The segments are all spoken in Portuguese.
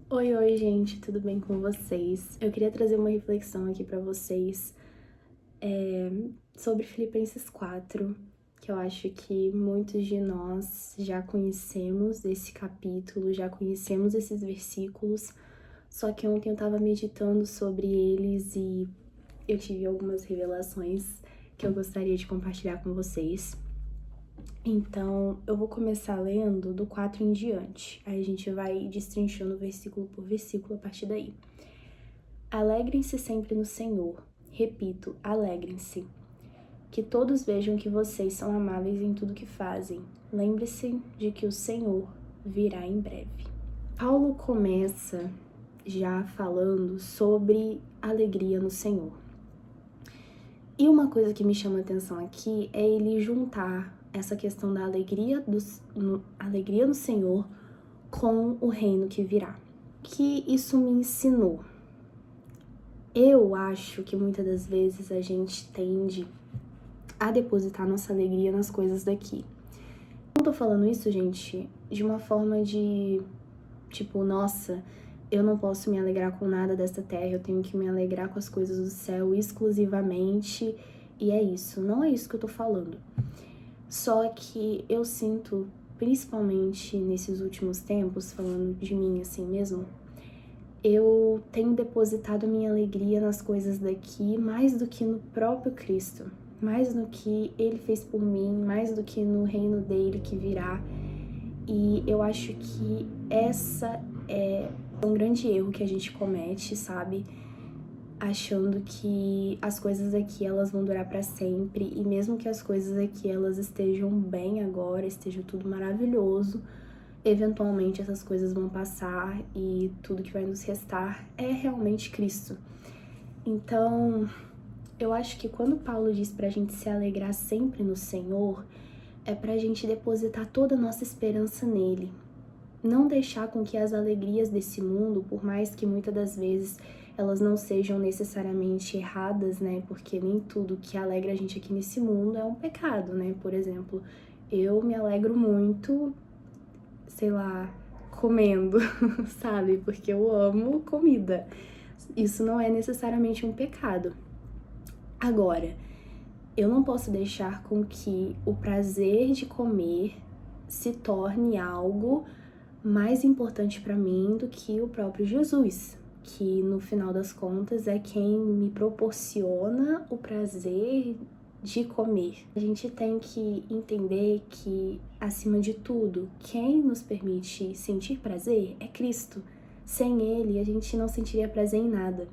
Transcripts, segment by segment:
Oi, oi, gente, tudo bem com vocês? Eu queria trazer uma reflexão aqui pra vocês sobre Filipenses 4, que eu acho que muitos de nós já conhecemos esse capítulo, já conhecemos esses versículos, só que ontem eu tava meditando sobre eles e eu tive algumas revelações que eu gostaria de compartilhar com vocês. Então, eu vou começar lendo do 4 em diante. Aí a gente vai destrinchando versículo por versículo a partir daí. Alegrem-se sempre no Senhor. Repito, alegrem-se. Que todos vejam que vocês são amáveis em tudo que fazem. Lembre-se de que o Senhor virá em breve. Paulo começa já falando sobre alegria no Senhor. E uma coisa que me chama a atenção aqui é ele juntar essa questão da alegria no Senhor com o reino que virá. Que isso me ensinou. Eu acho que muitas das vezes a gente tende a depositar nossa alegria nas coisas daqui. Não tô falando isso, gente, de uma forma de tipo, nossa, eu não posso me alegrar com nada dessa terra, eu tenho que me alegrar com as coisas do céu exclusivamente, e é isso. Não é isso que eu tô falando. Só que eu sinto, principalmente nesses últimos tempos, falando de mim assim mesmo, eu tenho depositado a minha alegria nas coisas daqui mais do que no próprio Cristo, mais no que Ele fez por mim, mais do que no reino dele que virá. E eu acho que essa é um grande erro que a gente comete, sabe? Achando que as coisas aqui elas vão durar para sempre, e mesmo que as coisas aqui elas estejam bem agora, esteja tudo maravilhoso, eventualmente essas coisas vão passar e tudo que vai nos restar é realmente Cristo. Então, eu acho que quando Paulo diz pra gente se alegrar sempre no Senhor, é pra gente depositar toda a nossa esperança nele. Não deixar com que as alegrias desse mundo, por mais que muitas das vezes elas não sejam necessariamente erradas, né? Porque nem tudo que alegra a gente aqui nesse mundo é um pecado, né? Por exemplo, eu me alegro muito, sei lá, comendo, sabe? Porque eu amo comida. Isso não é necessariamente um pecado. Agora, eu não posso deixar com que o prazer de comer se torne algo mais importante para mim do que o próprio Jesus, que no final das contas é quem me proporciona o prazer de comer. A gente tem que entender que, acima de tudo, quem nos permite sentir prazer é Cristo. Sem Ele, a gente não sentiria prazer em nada.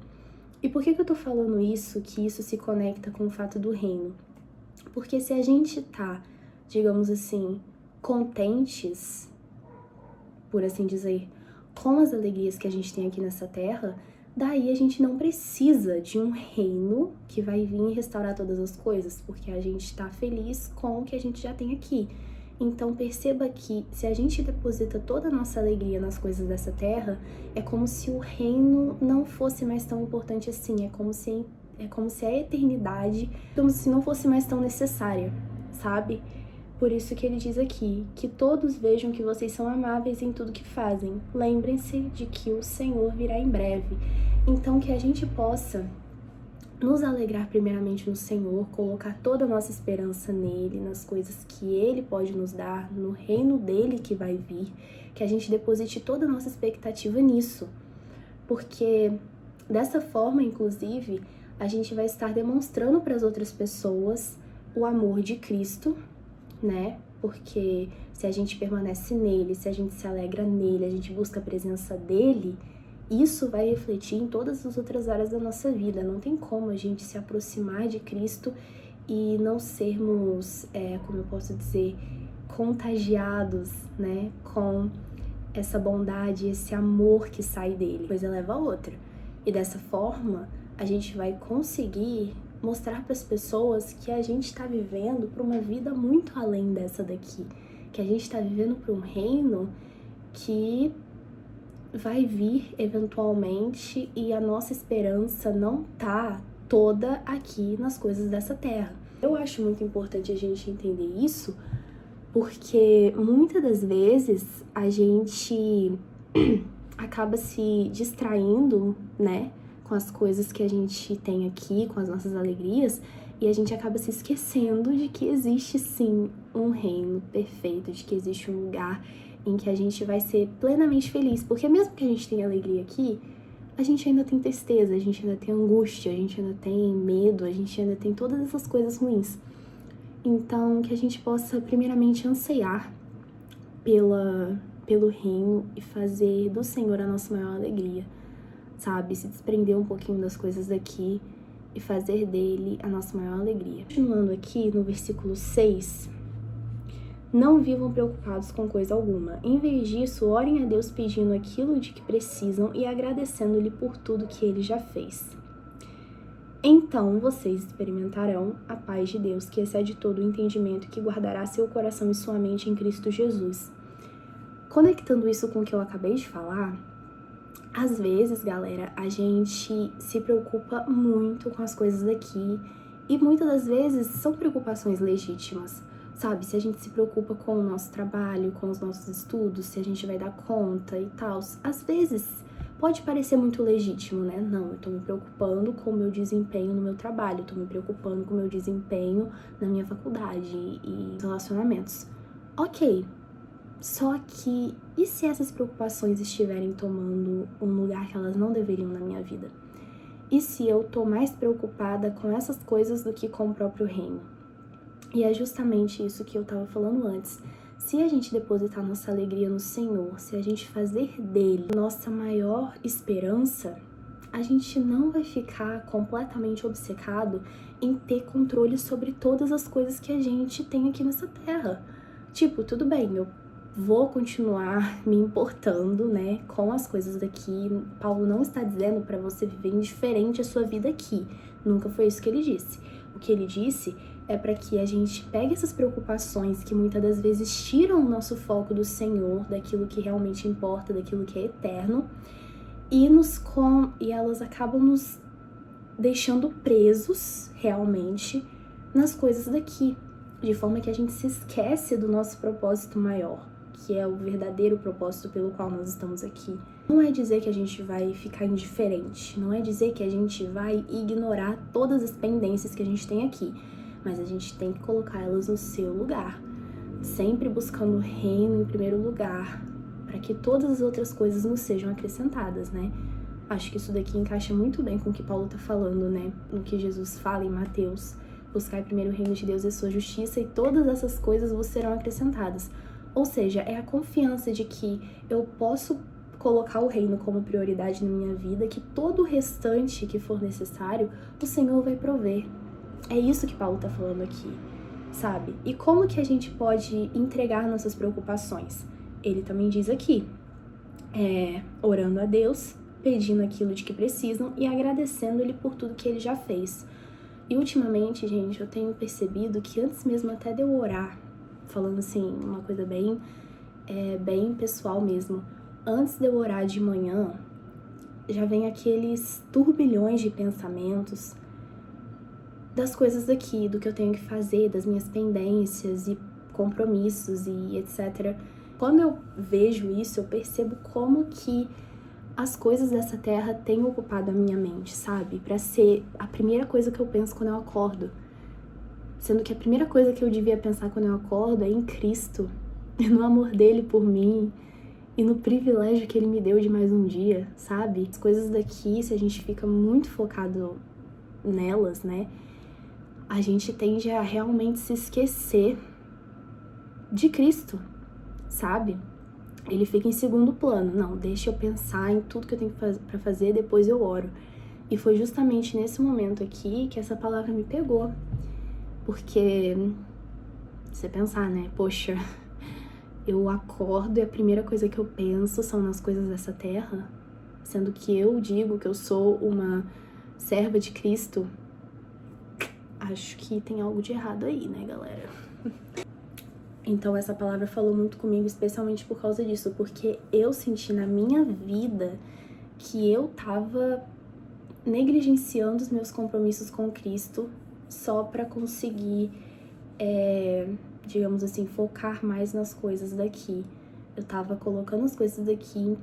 E por que eu tô falando isso, que isso se conecta com o fato do reino? Porque se a gente tá, digamos assim, contentes, por assim dizer, com as alegrias que a gente tem aqui nessa terra, daí a gente não precisa de um reino que vai vir e restaurar todas as coisas, porque a gente tá feliz com o que a gente já tem aqui. Então perceba que se a gente deposita toda a nossa alegria nas coisas dessa terra, é como se o reino não fosse mais tão importante assim, é como se a eternidade, como se não fosse mais tão necessária, sabe? Por isso que ele diz aqui, que todos vejam que vocês são amáveis em tudo que fazem. Lembrem-se de que o Senhor virá em breve. Então que a gente possa nos alegrar primeiramente no Senhor, colocar toda a nossa esperança nele, nas coisas que ele pode nos dar, no reino dele que vai vir, que a gente deposite toda a nossa expectativa nisso. Porque dessa forma, inclusive, a gente vai estar demonstrando para as outras pessoas o amor de Cristo, né? Porque se a gente permanece nele, se a gente se alegra nele, a gente busca a presença dele, isso vai refletir em todas as outras áreas da nossa vida. Não tem como a gente se aproximar de Cristo e não sermos, como eu posso dizer, contagiados, né? Com essa bondade, esse amor que sai dele. Coisa leva a outra. E dessa forma, a gente vai conseguir mostrar para as pessoas que a gente está vivendo para uma vida muito além dessa daqui, que a gente está vivendo para um reino que vai vir eventualmente e a nossa esperança não tá toda aqui nas coisas dessa terra. Eu acho muito importante a gente entender isso, porque muitas das vezes a gente acaba se distraindo, né, com as coisas que a gente tem aqui, com as nossas alegrias, e a gente acaba se esquecendo de que existe sim um reino perfeito, de que existe um lugar em que a gente vai ser plenamente feliz, porque mesmo que a gente tenha alegria aqui, a gente ainda tem tristeza, a gente ainda tem angústia, a gente ainda tem medo, a gente ainda tem todas essas coisas ruins. Então, que a gente possa primeiramente anseiar pelo reino e fazer do Senhor a nossa maior alegria, sabe? Se desprender um pouquinho das coisas daqui e fazer dele a nossa maior alegria. Continuando aqui no versículo 6, não vivam preocupados com coisa alguma. Em vez disso, orem a Deus pedindo aquilo de que precisam e agradecendo-lhe por tudo que ele já fez. Então vocês experimentarão a paz de Deus, que excede todo o entendimento, e que guardará seu coração e sua mente em Cristo Jesus. Conectando isso com o que eu acabei de falar, às vezes, galera, a gente se preocupa muito com as coisas daqui e muitas das vezes são preocupações legítimas, sabe? Se a gente se preocupa com o nosso trabalho, com os nossos estudos, se a gente vai dar conta e tal, às vezes pode parecer muito legítimo, né? Não, eu tô me preocupando com o meu desempenho no meu trabalho, eu tô me preocupando com o meu desempenho na minha faculdade e relacionamentos. Ok. Só que, e se essas preocupações estiverem tomando um lugar que elas não deveriam na minha vida? E se eu tô mais preocupada com essas coisas do que com o próprio reino? E é justamente isso que eu tava falando antes. Se a gente depositar nossa alegria no Senhor, se a gente fazer dele nossa maior esperança, a gente não vai ficar completamente obcecado em ter controle sobre todas as coisas que a gente tem aqui nessa terra. Tipo, tudo bem, eu vou continuar me importando, né, com as coisas daqui. Paulo não está dizendo para você viver indiferente a sua vida aqui. Nunca foi isso que ele disse. O que ele disse é para que a gente pegue essas preocupações que muitas das vezes tiram o nosso foco do Senhor, daquilo que realmente importa, daquilo que é eterno, e elas acabam nos deixando presos realmente nas coisas daqui, de forma que a gente se esquece do nosso propósito maior, que é o verdadeiro propósito pelo qual nós estamos aqui. Não é dizer que a gente vai ficar indiferente, não é dizer que a gente vai ignorar todas as pendências que a gente tem aqui, mas a gente tem que colocar elas no seu lugar, sempre buscando o reino em primeiro lugar, para que todas as outras coisas nos sejam acrescentadas, né? Acho que isso daqui encaixa muito bem com o que Paulo tá falando, né? No que Jesus fala em Mateus: buscar primeiro o reino de Deus e a sua justiça, e todas essas coisas vos serão acrescentadas. Ou seja, é a confiança de que eu posso colocar o reino como prioridade na minha vida, que todo o restante que for necessário, o Senhor vai prover. É isso que Paulo tá falando aqui, sabe? E como que a gente pode entregar nossas preocupações? Ele também diz aqui, orando a Deus, pedindo aquilo de que precisam e agradecendo-lhe por tudo que ele já fez. E ultimamente, gente, eu tenho percebido que antes mesmo até de eu orar, falando assim, uma coisa bem pessoal mesmo, antes de eu orar de manhã, já vem aqueles turbilhões de pensamentos das coisas daqui, do que eu tenho que fazer, das minhas pendências e compromissos e etc. Quando eu vejo isso, eu percebo como que as coisas dessa terra têm ocupado a minha mente, sabe? Pra ser a primeira coisa que eu penso quando eu acordo. Sendo que a primeira coisa que eu devia pensar quando eu acordo é em Cristo, e no amor dele por mim, e no privilégio que ele me deu de mais um dia, sabe? As coisas daqui, se a gente fica muito focado nelas, né? A gente tende a realmente se esquecer de Cristo, sabe? Ele fica em segundo plano. Não, deixa eu pensar em tudo que eu tenho pra fazer, depois eu oro. E foi justamente nesse momento aqui que essa palavra me pegou. Porque, você pensar, né? Poxa, eu acordo e a primeira coisa que eu penso são nas coisas dessa terra, sendo que eu digo que eu sou uma serva de Cristo. Acho que tem algo de errado aí, né, galera? Então essa palavra falou muito comigo, especialmente por causa disso, porque eu senti na minha vida que eu tava negligenciando os meus compromissos com Cristo só pra conseguir, digamos assim, focar mais nas coisas daqui. Eu tava colocando as coisas daqui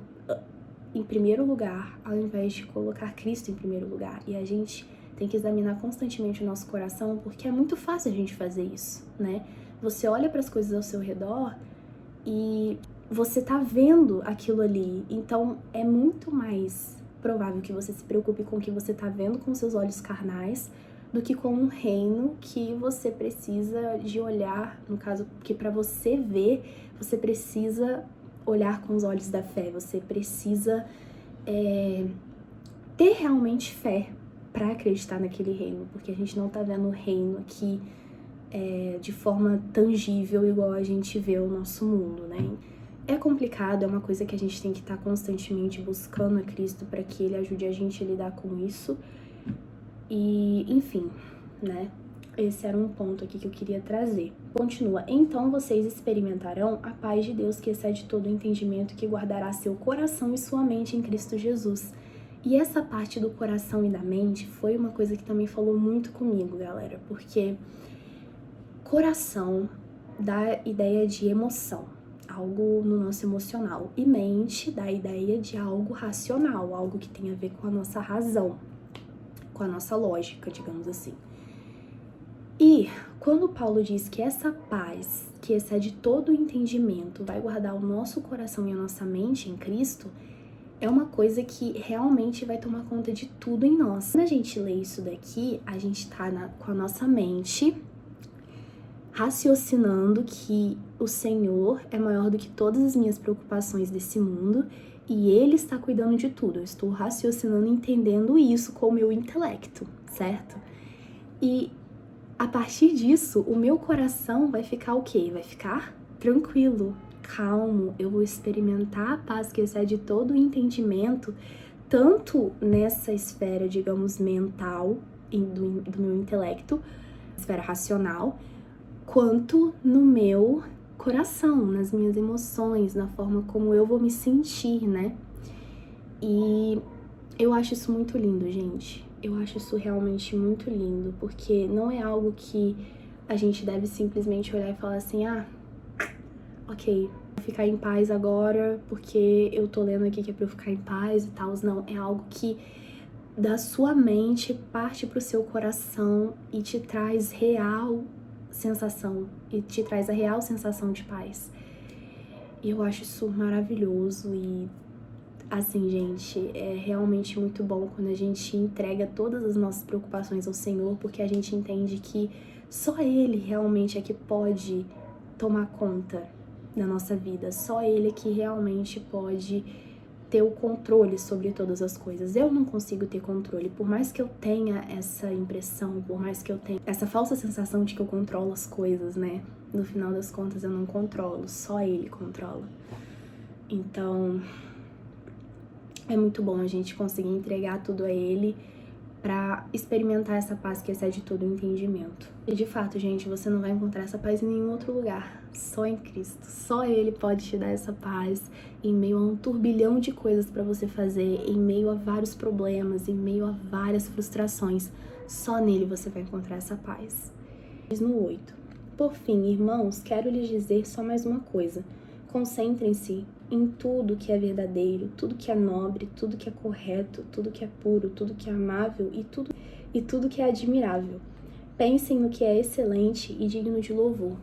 em primeiro lugar, ao invés de colocar Cristo em primeiro lugar. E a gente tem que examinar constantemente o nosso coração, porque é muito fácil a gente fazer isso, né? Você olha para as coisas ao seu redor e você tá vendo aquilo ali. Então, é muito mais provável que você se preocupe com o que você tá vendo com seus olhos carnais do que com um reino que você precisa de olhar, no caso, que para você ver, você precisa olhar com os olhos da fé, você precisa ter realmente fé para acreditar naquele reino, porque a gente não tá vendo o reino aqui de forma tangível igual a gente vê o nosso mundo, né? É complicado, é uma coisa que a gente tem que estar constantemente buscando a Cristo para que Ele ajude a gente a lidar com isso. E, enfim, né? Esse era um ponto aqui que eu queria trazer. Continua. Então vocês experimentarão a paz de Deus que excede todo o entendimento, que guardará seu coração e sua mente em Cristo Jesus. E essa parte do coração e da mente foi uma coisa que também falou muito comigo, galera, porque coração dá ideia de emoção, algo no nosso emocional, e mente dá ideia de algo racional, algo que tem a ver com a nossa razão, com a nossa lógica, digamos assim. E quando Paulo diz que essa paz, que excede todo o entendimento, vai guardar o nosso coração e a nossa mente em Cristo, é uma coisa que realmente vai tomar conta de tudo em nós. Quando a gente lê isso daqui, a gente tá com a nossa mente raciocinando que o Senhor é maior do que todas as minhas preocupações desse mundo e Ele está cuidando de tudo. Eu estou raciocinando, entendendo isso com o meu intelecto, certo? E a partir disso, o meu coração vai ficar o quê? Vai ficar tranquilo, calmo. Eu vou experimentar a paz que excede todo o entendimento, tanto nessa esfera, digamos, mental, do meu intelecto, esfera racional, quanto no meu coração, nas minhas emoções, na forma como eu vou me sentir, né? E eu acho isso muito lindo, gente. Eu acho isso realmente muito lindo, porque não é algo que a gente deve simplesmente olhar e falar assim, ok, vou ficar em paz agora, porque eu tô lendo aqui que é pra eu ficar em paz e tal. Não, é algo que da sua mente parte pro seu coração e te traz real sensação, e te traz a real sensação de paz. E eu acho isso maravilhoso e, assim, gente, é realmente muito bom quando a gente entrega todas as nossas preocupações ao Senhor, porque a gente entende que só Ele realmente é que pode tomar conta da nossa vida, só Ele é que realmente pode ter o controle sobre todas as coisas. Eu não consigo ter controle, por mais que eu tenha essa impressão, por mais que eu tenha essa falsa sensação de que eu controlo as coisas, né? No final das contas eu não controlo, só Ele controla. Então, é muito bom a gente conseguir entregar tudo a Ele pra experimentar essa paz que excede todo o entendimento. E de fato, gente, você não vai encontrar essa paz em nenhum outro lugar, só em Cristo. Só Ele pode te dar essa paz em meio a um turbilhão de coisas pra você fazer, em meio a vários problemas, em meio a várias frustrações. Só nele você vai encontrar essa paz. Diz no 8. Por fim, irmãos, quero lhes dizer só mais uma coisa. Concentrem-se em tudo que é verdadeiro, tudo que é nobre, tudo que é correto, tudo que é puro, tudo que é amável e tudo que é admirável. Pensem no que é excelente e digno de louvor.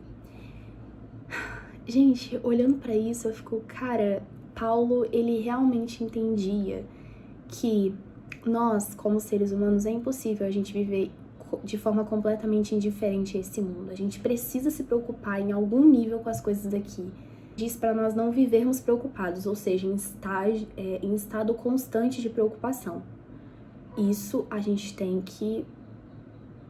Gente, olhando pra isso, eu fico, cara, Paulo, ele realmente entendia que nós, como seres humanos, é impossível a gente viver de forma completamente indiferente a esse mundo. A gente precisa se preocupar em algum nível com as coisas daqui. Diz para nós não vivermos preocupados, ou seja, em estado constante de preocupação. Isso a gente tem que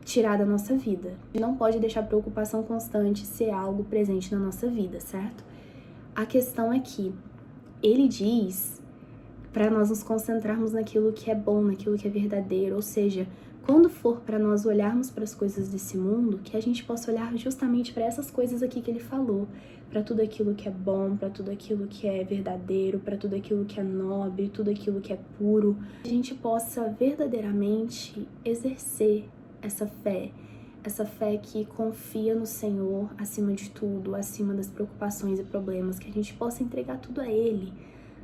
tirar da nossa vida. Não pode deixar a preocupação constante ser algo presente na nossa vida, certo? A questão é que ele diz para nós nos concentrarmos naquilo que é bom, naquilo que é verdadeiro, ou seja, quando for para nós olharmos para as coisas desse mundo, que a gente possa olhar justamente para essas coisas aqui que ele falou, para tudo aquilo que é bom, para tudo aquilo que é verdadeiro, para tudo aquilo que é nobre, tudo aquilo que é puro, a gente possa verdadeiramente exercer essa fé que confia no Senhor acima de tudo, acima das preocupações e problemas, que a gente possa entregar tudo a Ele,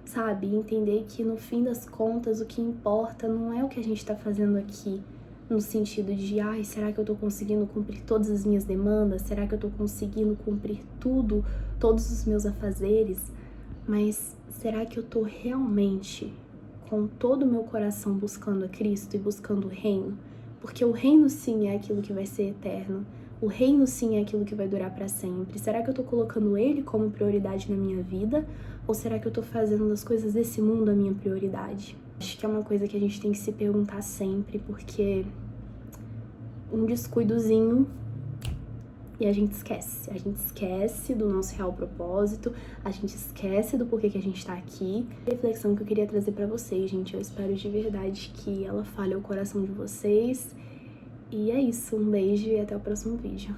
sabe? E entender que no fim das contas o que importa não é o que a gente tá fazendo aqui, no sentido de, ai, será que eu tô conseguindo cumprir todas as minhas demandas? Será que eu tô conseguindo cumprir tudo, todos os meus afazeres? Mas será que eu tô realmente com todo o meu coração buscando a Cristo e buscando o reino? Porque o reino sim é aquilo que vai ser eterno. O reino sim é aquilo que vai durar para sempre. Será que eu tô colocando ele como prioridade na minha vida? Ou será que eu tô fazendo das coisas desse mundo a minha prioridade? Acho que é uma coisa que a gente tem que se perguntar sempre, porque um descuidozinho e a gente esquece. A gente esquece do nosso real propósito, a gente esquece do porquê que a gente tá aqui. A reflexão que eu queria trazer pra vocês, gente, eu espero de verdade que ela fale ao coração de vocês. E é isso, um beijo e até o próximo vídeo.